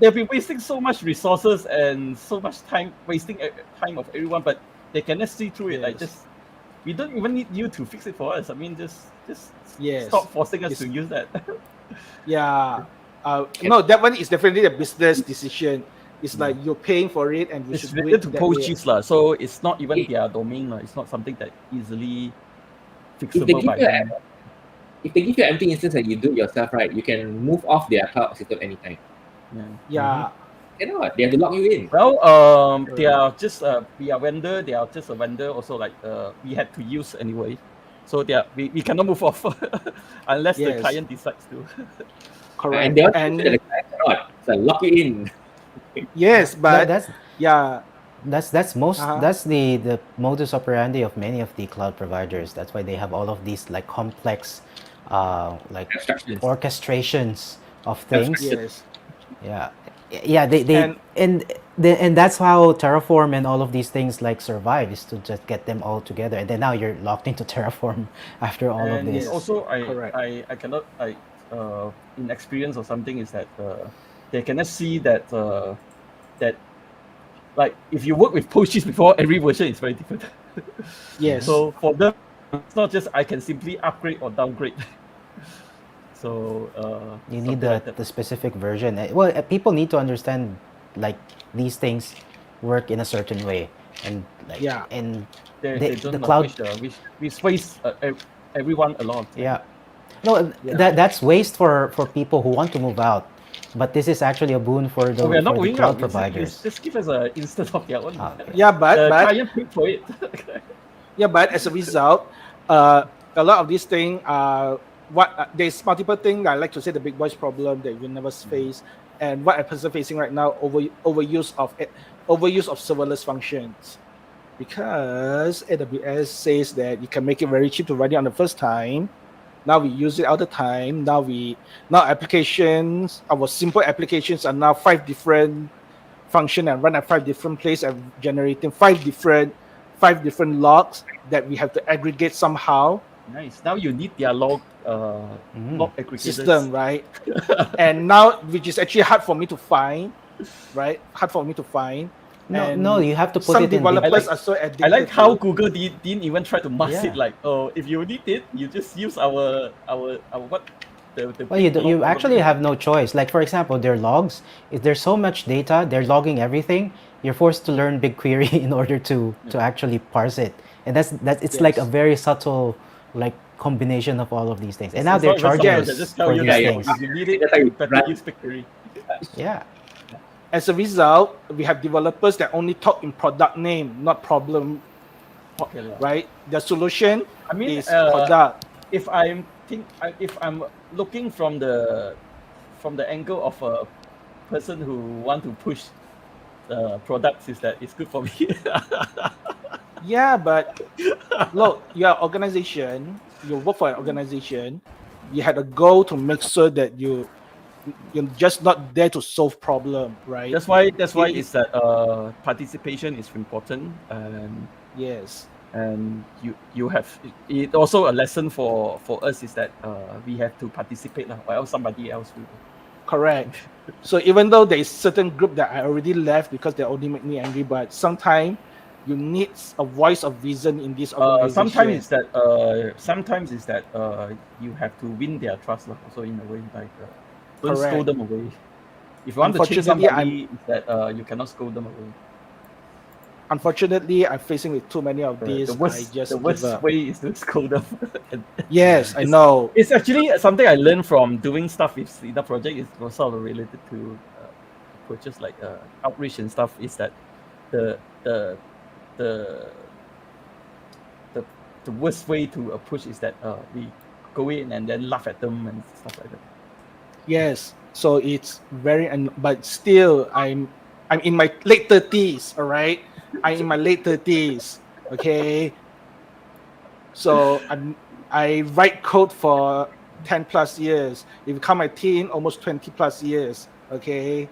They'll be wasting so much resources and so much time, wasting time of everyone, but they cannot see through it. Like, just we don't even need you to fix it for us. I mean, just stop forcing us to use that. No, that one is definitely a business decision. It's like you're paying for it, and it's related to PostGIS lah. So it's not even their domain lah. It's not something that easily fixable by them. If they give you an empty instance and you do it yourself, right, you can move off their cloud system anytime. Cannot. They have to lock you in. Well, they are just we are vendor. They are just a vendor. Also, like we had to use anyway. So we cannot move off unless the client decides to. Correct. And the client cannot. So lock you in. Yes, but that's the modus operandi of many of the cloud providers. That's why they have all of these like complex like orchestrations of things. And that's how Terraform and all of these things like survive, is to just get them all together, and then now you're locked into Terraform after all of this. Also, I cannot in experience or something is that they cannot see that that like if you work with PostGIS before, every version is very different. So for them, it's not just I can simply upgrade or downgrade. So you need the specific version. Well, people need to understand like these things work in a certain way, and like and they don't the cloud we waste everyone a lot. That's waste for people who want to move out. But this is actually a boon for the, we are not for the moving cloud out. providers. Just give us an instance of their own. But client paid for it. But as a result, a lot of these things are there's multiple things. I like to say the big boys problem that we never face, and what I'm personally facing right now, overuse of serverless functions, because AWS says that you can make it very cheap to run it on the first time. Now we use it all the time. Now applications, our simple applications are now 5 different functions and run at 5 different places and generating 5 different logs that we have to aggregate somehow. Nice. Now you need their log aggregators system, right? And now, which is actually hard for me to find, right? No, you have to put some it in. Developers are so addicted. I like how Google didn't even try to mask it. Like, if you need it, you just use our what? Well, you actually have no choice. Like, for example, their logs. If there's so much data, they're logging everything. You're forced to learn BigQuery in order to actually parse it, and it's like a very subtle like combination of all of these things. And now they're charging us for these things. If you need it, you better use BigQuery. As a result, we have developers that only talk in product name, not problem. Right? The solution is product. If I'm looking from the angle of a person who want to push products, is that it's good for me. But look, you're organization. You work for an organization. You had a goal to make sure that you're just not there to solve problem, right? That's why it's that participation is important, and and you have it. Also a lesson for us is that we have to participate, or else somebody else will. Correct. So even though there is certain group that I already left because they only make me angry, but sometimes you need a voice of reason in this organization. Sometimes is that you have to win their trust, also in a way, like don't scold them away. If you want to change somebody, is that you cannot scold them away. unfortunately, I'm facing with too many of these. The worst way is to scold them. Yes, I know. It's actually something I learned from doing stuff with the project. Is sort of related to approaches like outreach and stuff. Is that the worst way to approach is that we go in and then laugh at them and stuff like that. Yes, so it's very, but still, I'm in my late 30s. All right, I'm in my late 30s. Okay, so I write code for 10 plus years. If you count my teen, almost 20 plus years. Okay,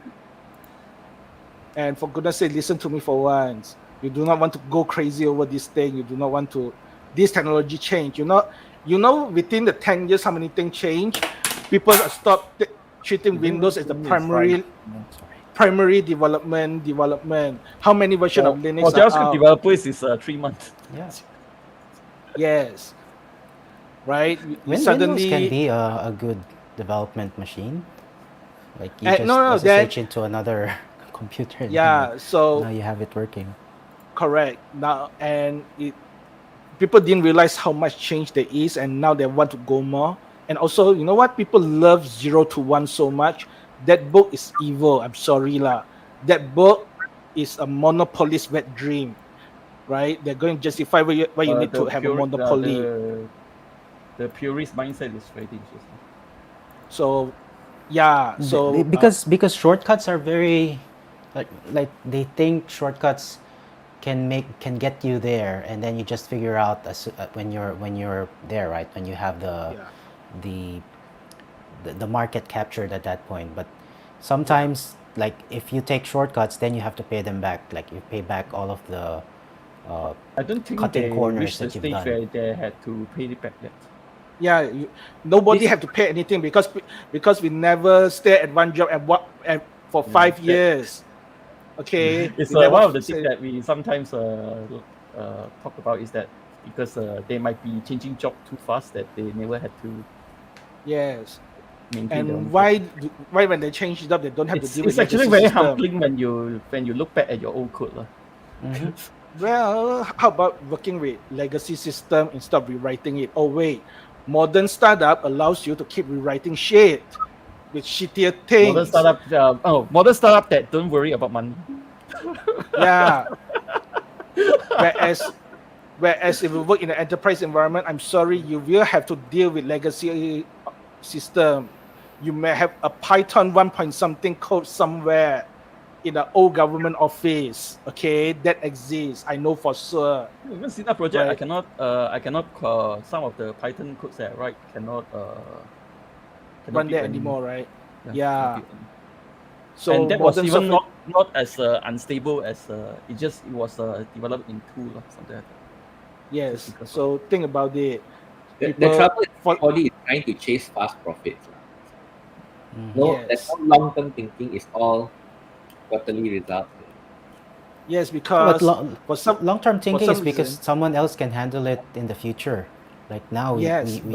and for goodness sake, listen to me for once. You do not want to go crazy over this thing. You do not want to. This technology change. You know, within the 10 years, how many things change. People have stopped treating Windows as the primary development. How many versions of Linux for JavaScript developers is 3 months. Yeah. Yes. Right. Windows can be a good development machine. Like you just SSH into another computer. Yeah. So now you have it working. Correct. Now people didn't realize how much change there is, and now they want to go more. And also, you know what? People love 0 to 1 so much. That book is evil. I'm sorry lah. That book is a monopolist wet dream, right? They're going to justify why you need to have a monopoly. The purist mindset is very dangerous. So, yeah. So because shortcuts are very, like they think shortcuts can get you there, and then you just figure out when you're there, right? When you have the market captured at that point. But sometimes, like if you take shortcuts, then you have to pay them back. Like you pay back all of the I don't think cutting they corners reached the that you've stage done. where they had to pay it back yet. Yeah, nobody have to pay anything because we never stay at one job and for 5 years. Okay, it's one of the things that we sometimes talk about is that because they might be changing job too fast that they never had to. Yes. And why when they change it up they don't have to deal with it's actually very system. humbling when you look back at your old code. Mm-hmm. Well, how about working with legacy system instead of rewriting it? Oh wait, modern startup allows you to keep rewriting shit with shittier things. Modern startup that don't worry about money. Yeah. Whereas if you work in an enterprise environment, I'm sorry, you will have to deal with legacy system. You may have a Python 1 point something code somewhere in an old government office. Okay, that exists. I know for sure. Even in that project, right. I cannot some of the Python codes that I write cannot run there anymore, right? Yeah. So and that was even not as unstable as it was developed in tool or something like that. Yes. So think about it. The trouble is everybody is trying to chase fast profits. No, there's no long-term thinking. It's all quarterly results. Yes, because for some long-term thinking is because someone else can handle it in the future. Like now, we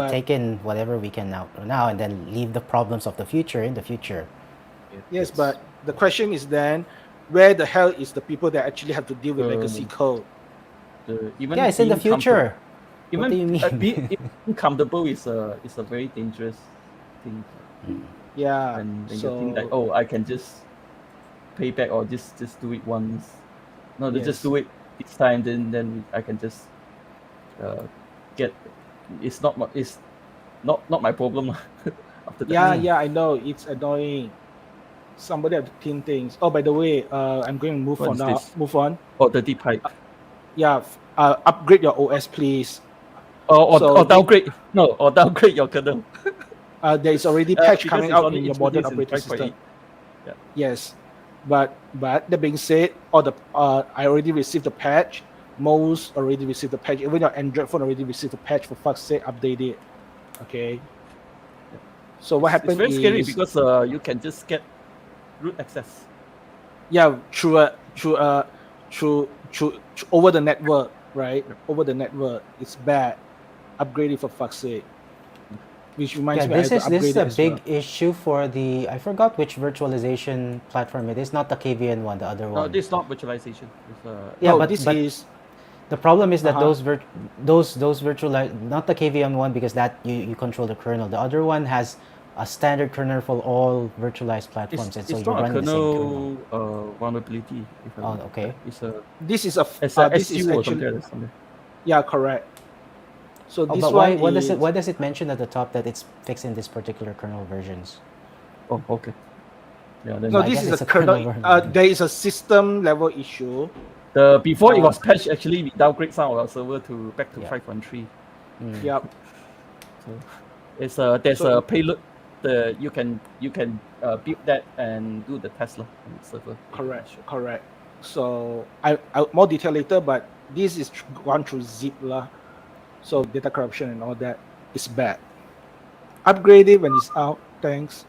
take in whatever we can now, and then leave the problems of the future in the future. Yes, but the question is then, where the hell is the people that actually have to deal with legacy code? It's in the future. What do you mean? Being comfortable is a very dangerous thing. Yeah. And you think like, oh, I can just pay back or just do it once. No, just do it this time. Then I can just get. It's not my problem. After that. Yeah, I know it's annoying. Somebody have to clean things. Oh, by the way, I'm going to move on now. This? Move on. Oh, dirty pipe. Upgrade your OS, please. Or downgrade. No, or downgrade your kernel. There is already patch coming out in your modern operating system. Yeah. Yes, but that being said, I already received the patch. Most already received the patch. Even your Android phone already received the patch. For fuck's sake, update it. Okay. So what happened? It's very scary because you can just get root access. Yeah, through over the network, right? Over the network, it's bad. Upgrade it for fuck's sake. which reminds me, this I is have to upgrade a it as big well. issue for the, I forgot which virtualization platform it is, not the KVN one, the other No, one. this is not virtualization. Yeah, No, but this is the problem is that Uh-huh. those virtual, not the KVM one, because that you control the kernel. The other one has a standard kernel for all virtualized platforms, and so it's you're not a running the same kernel. kernel vulnerability. If I Oh, remember. okay. It's a this is SU or actually, something like that. yeah, correct. So Oh, this but one why is does it mention at the top that it's fixing this particular kernel versions? Oh, okay. Yeah, then no, I this guess is a it's a kernel kernel. vulnerability. There is a system level issue. before it was patched, actually we downgrade some of our server to back to Yeah. 5.3. Yep. So it's there's So a payload. You can build that and do the Tesla on the server. correct. So I more detail later, but this is gone through zip lah. So data corruption and all that is bad. Upgrade it when it's out. Thanks.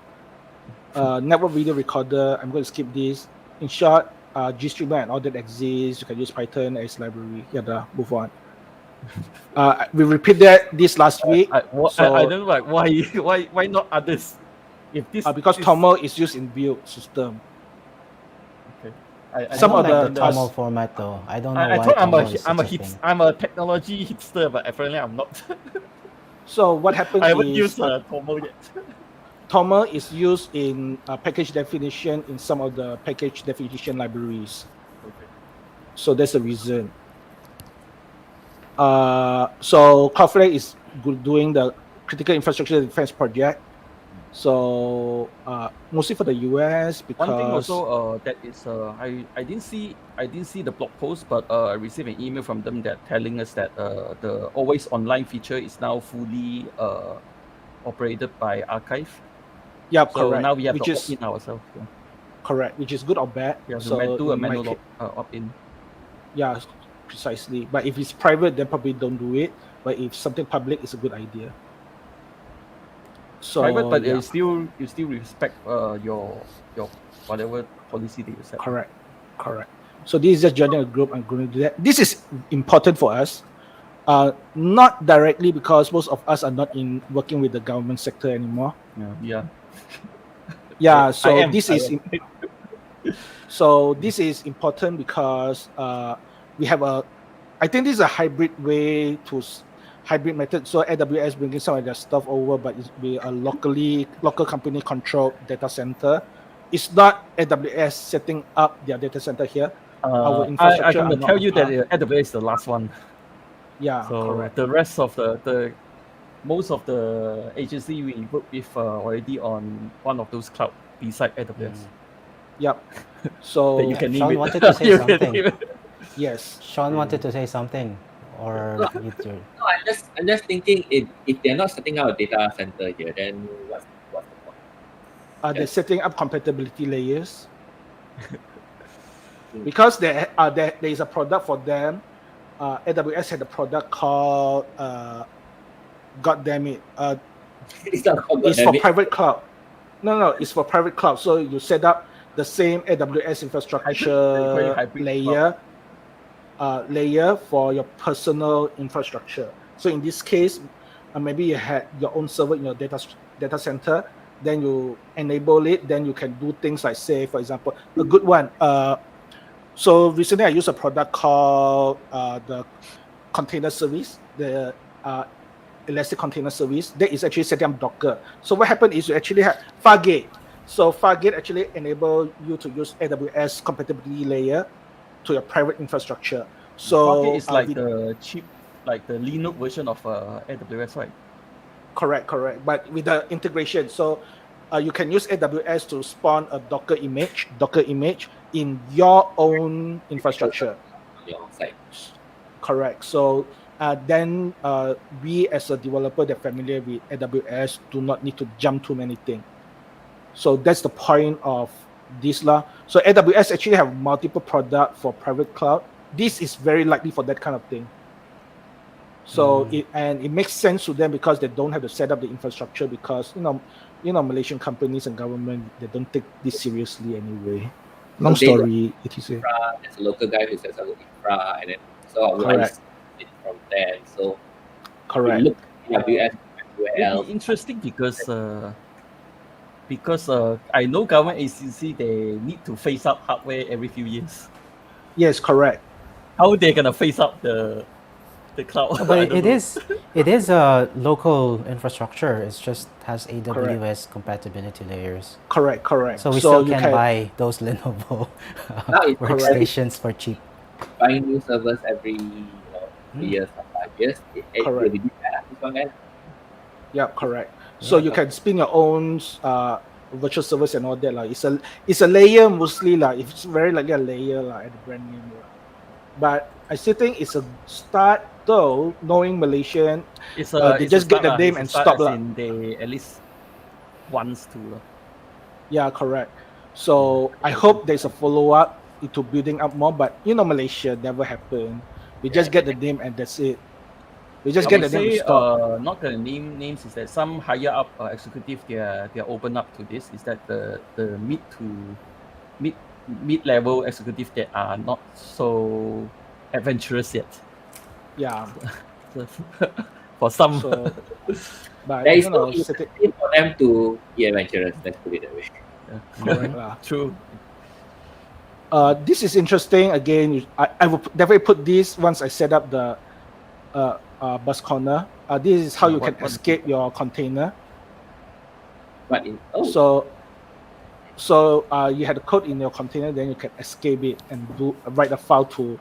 Network video recorder. I'm going to skip this. In short, GStreamer and all that exists. You can use Python as library. Yeah, move on. We repeated this last week. I don't know like why not others? If this because TOML is used in build system. Okay. Some of the the TOML format though. I don't know I why thought TOML is such a thing. I'm a technology hipster, but apparently I'm not. So what happened I haven't is used TOML yet. TOML is used in package definition in some of the package definition libraries. Okay. So that's the reason. So Cloudflare is doing the critical infrastructure defense project. So mostly for the US, because one thing also that is I didn't see the blog post, but I received an email from them that telling us that the always online feature is now fully operated by Archive. Yeah, so correct. now we have which to is opt in ourselves. Yeah. Correct, which is good or bad. Yeah, so do a manual opt in. Yeah, precisely. But if it's private, then probably don't do it. But if something public, it's a good idea. So private, but you still respect your whatever policy that you set. Correct. So this is just joining a group. I'm going to do that. This is important for us. Not directly because most of us are not in working with the government sector anymore. Yeah. So this is important because we have I think this is a hybrid method. So AWS bringing some of their stuff over, but it's be a local company controlled data center. It's not AWS setting up their data center here. Our infrastructure. I'm going to tell you that AWS is the last one. Yeah, so correct. The rest of the most of the agency we work with already on one of those cloud beside AWS. Yep. So you can Sean wanted to say something. Yes. Sean wanted to say something, or no, I'm just thinking if they're not setting up a data center here, then what's the point? They're setting up compatibility layers because there is a product for them. AWS had a product called God damn it. It's for private cloud. No, it's for private cloud. So you set up the same AWS infrastructure layer for your personal infrastructure. So in this case, maybe you had your own server in your data center. Then you enable it. Then you can do things like, say, for example, a good one. So recently I used a product called the container service, the Elastic Container Service. That is actually setting up Docker. So what happened is you actually have Fargate. So Fargate actually enable you to use AWS compatibility layer to your private infrastructure. So Fargate is like the cheap, like the Linux version of AWS, right? Correct. But with the integration, so you can use AWS to spawn a Docker image in your own infrastructure. Your site. Correct. So then we as a developer that familiar with AWS do not need to jump too many things. So that's the point of this law. So AWS actually have multiple products for private cloud. This is very likely for that kind of thing. So it makes sense to them because they don't have to set up the infrastructure because Malaysian companies and government, they don't take this seriously anyway. Long story, etc. There's a local guy who sets up infra, and then so correct. From there. So correct. Look at AWS everywhere It'll else. be interesting because I know government agency they need to phase out hardware every few years. Yes, correct. How they gonna phase out the cloud? No, but I don't it know. is a local infrastructure. It just has AWS compatibility layers. Correct. So we So still you can can buy those Lenovo Now it's workstations for cheap. buying new servers every 3 years or 5 years. It will Correct. be this one guy. Yeah, correct. So you can spin your own virtual servers and all that. Like it's a layer mostly like it's very likely a layer like at the brand name. But I still think it's a start though, knowing Malaysian. It's They it's a just get start the lah. name It's a and start stop as lah. in they at least wants to lah. Yeah, correct. So I hope there's a follow up into building up more, but Malaysia never happened. We just get the name and that's it. We just get the name and Say stop. not gonna name names, is that some higher up executive they are open up to this. Is that the mid level executive that are not so adventurous yet. Yeah. For some. So, but There is no incentive for them to be adventurous. Let's put it that way. Correct. True. This is interesting. Again, I will definitely put this once I set up the bus corner. This is how you can escape your container. But So you had a code in your container, then you can escape it and write a file to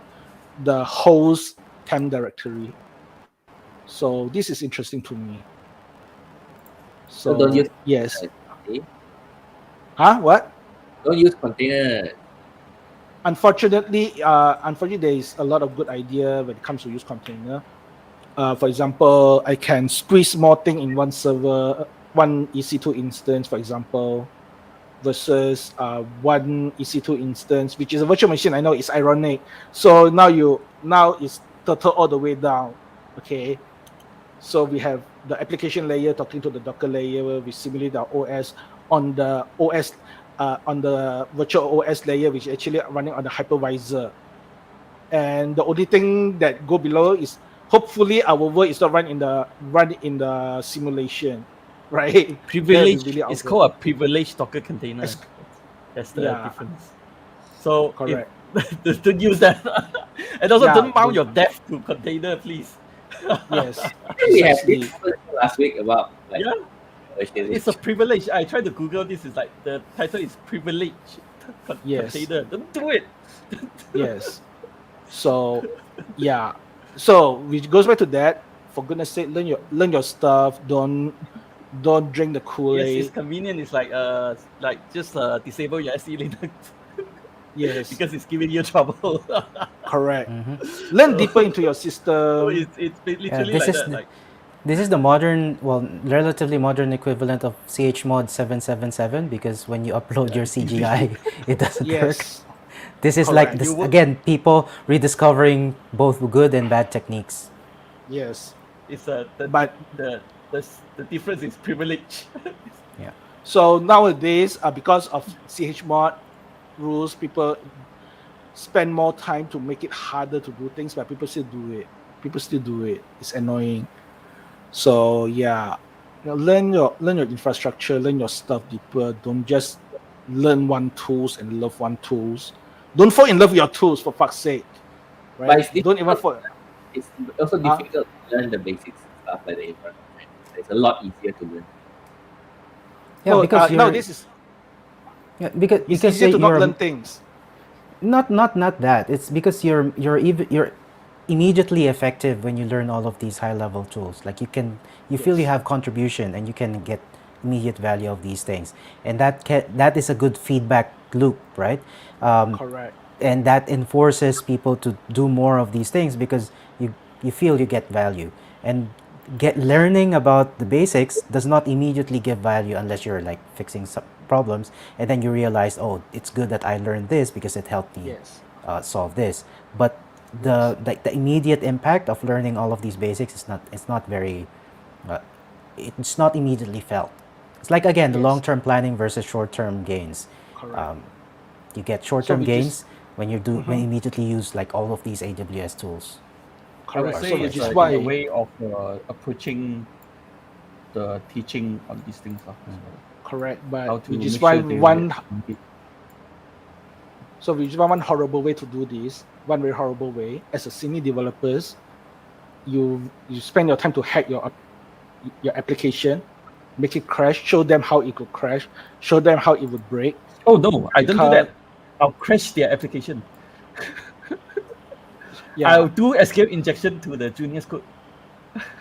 the host temp directory. So this is interesting to me. So don't use yes. Okay. What? Don't use container. Unfortunately, there is a lot of good idea when it comes to use container. For example, I can squeeze more thing in one server, one EC2 instance, for example, versus one EC2 instance, which is a virtual machine. I know it's ironic. So now it's total all the way down. Okay. So we have the application layer talking to the Docker layer where we simulate the OS on the OS on the virtual OS layer, which is actually running on the hypervisor. And the only thing that go below is hopefully our work is not run in the simulation, right? Privilege. Really it's called a privileged Docker container. That's the difference. So correct. Don't use that. And also don't mount your dev to container, please. Yes. We had this last week about it's a privilege. I tried to Google this. Is like the title is privilege container. Don't do it. Yes. So yeah. So which goes back to that. For goodness sake, learn your stuff. Don't drink the Kool-Aid. Yes, it's convenient. It's like just disable your SE Linux. Yes. Because it's giving you trouble. Correct. Learn deeper into your system. So it's literally like that. This is the relatively modern equivalent of chmod 777 because when you upload your CGI, it doesn't work. This is like this again, people rediscovering both good and bad techniques. Yes. It's the difference is privilege. Yeah. So nowadays, because of chmod rules, people spend more time to make it harder to do things, but people still do it. It's annoying. So yeah, learn your infrastructure, learn your stuff deeper. Don't just learn one tools and love one tools. Don't fall in love with your tools, for fuck's sake. Right? Don't even fall. It's also difficult to learn the basics stuff like the infrastructure. It's a lot easier to learn. Yeah, because it's easier to not learn things. Not that. It's because you're immediately effective when you learn all of these high level tools. Like you feel you have contribution and you can get immediate value of these things, and that is a good feedback loop, right? Correct. And that enforces people to do more of these things because you feel you get value, and learning about the basics does not immediately give value unless you're like fixing some problems, and then you realize, oh, it's good that I learned this because it helped me solve this. But the immediate impact of learning all of these basics is not very it's not immediately felt. It's like again the long-term planning versus short-term gains. You get short-term gains when you when you immediately use like all of these AWS tools. I would say it's a way of approaching the teaching on these things. Correct, How but to which is make why sure they one. read. So which is one horrible way to do this. One very horrible way. As a senior developers, you spend your time to hack your application, make it crash, show them how it could crash, show them how it would break. Oh no, I don't do that. I'll crash their application. Yeah. I'll do SQL injection to the junior's code.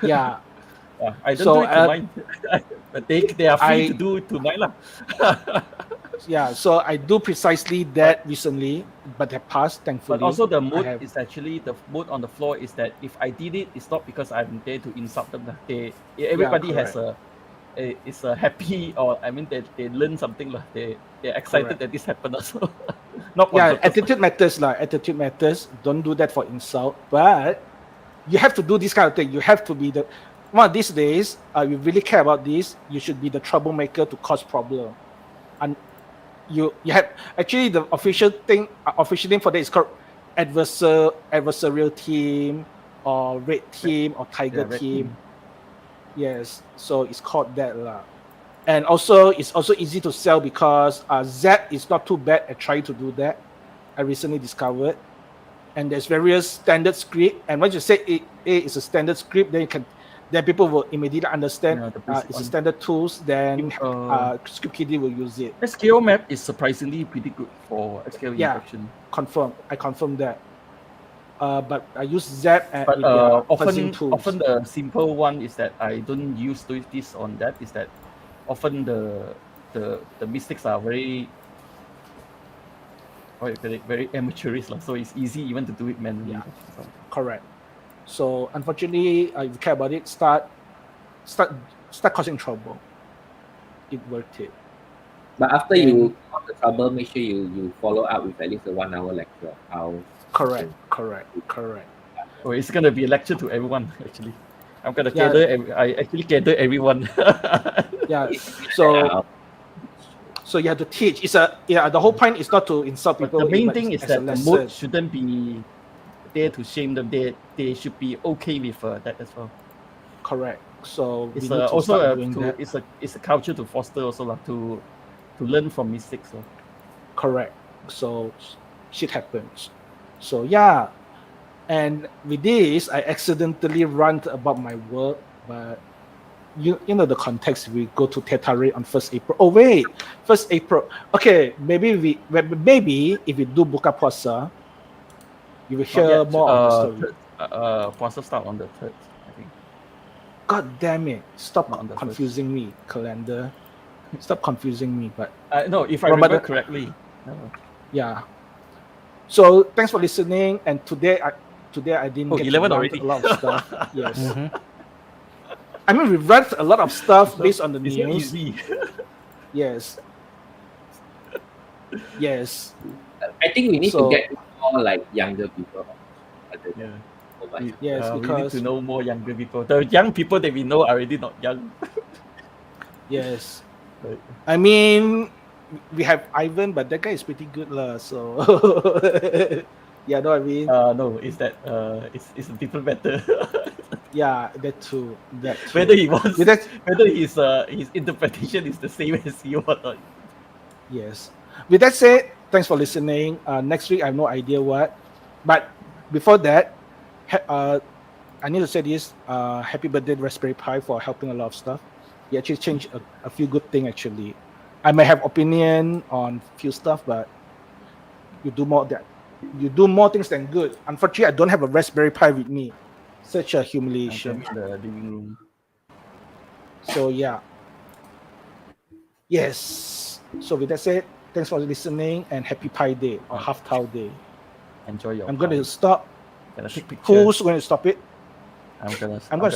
Yeah. I don't do it to mine, but they are free to do it to mine lah. Yeah, so I do precisely that recently, but they passed, thankfully. But also the mode is actually, the mode on the floor is that if I did it, it's not because I'm there to insult them. Everybody has is a happy, or I mean they learn something lah. They're excited that this happened also. Not attitude matters lah. Attitude matters. Don't do that for insult, but you have to do this kind of thing. You have to be one of these days. You really care about this. You should be the troublemaker to cause problem, and you have actually the official name for that is called adversarial team or red team or tiger team. Yes, so it's called that lah. And also it's also easy to sell because Z is not too bad at trying to do that. I recently discovered, and there's various standard script. And once you say A is a standard script, then people will immediately understand it's a standard tools. Then script kiddie will use it. SQL map is surprisingly pretty good for SQL injection. Confirm. I confirm that. But I use Z and often the simple one is that I don't use this on that. Is that often the mistakes are very amateurish, so it's easy even to do it manually. Yeah. Correct. So unfortunately, if you care about it, start causing trouble. It worth it. But after you cause the trouble, make sure you follow up with at least a 1 hour lecture. Correct. Oh, it's gonna be a lecture to everyone actually. I'm gonna I actually gather everyone. Yeah. So you have to teach. The whole point is not to insult people. But the main thing is that the mode shouldn't be there to shame them. They should be okay with that as well. Correct. So it's also it's a culture to foster also lah, to learn from mistakes. So. Correct. So shit happens. So yeah, and with this I accidentally rant about my work, but you know the context. We go to Tetare on 1st April. Oh wait, 1st April. Okay, maybe if we do Buka Puasa, you will hear more of the story. Puasa start on the 3rd, I think. God damn it! Stop confusing me, calendar. Stop confusing me. But no, if I remember correctly. Yeah. So thanks for listening. And today I didn't get 11 to already. A lot of stuff. Yes. I mean, we read a lot of stuff based on the news. It's easy. Yes. Yes. I think we need to get more like younger people. Yes, we because need to know more younger people. The young people that we know are already not young. Yes. I mean, we have Ivan, but that guy is pretty good lah. So yeah, know what I mean? No, it's that it's a different matter. Yeah, that too. Whether he wants, whether his interpretation is the same as you or not. Yes. With that said, thanks for listening. Next week I have no idea what, but before that, I need to say this. Happy birthday Raspberry Pi for helping a lot of stuff. He actually changed a few good things actually. I may have opinion on few stuff, but you do more things than good. Unfortunately, I don't have a Raspberry Pi with me. Such a humiliation. In the living room. So yeah. Yes. So with that said, thanks for listening and happy Pi Day or Half Tau Day. Enjoy your. I'm going to stop. Take pictures. Who's going to stop it? I'm gonna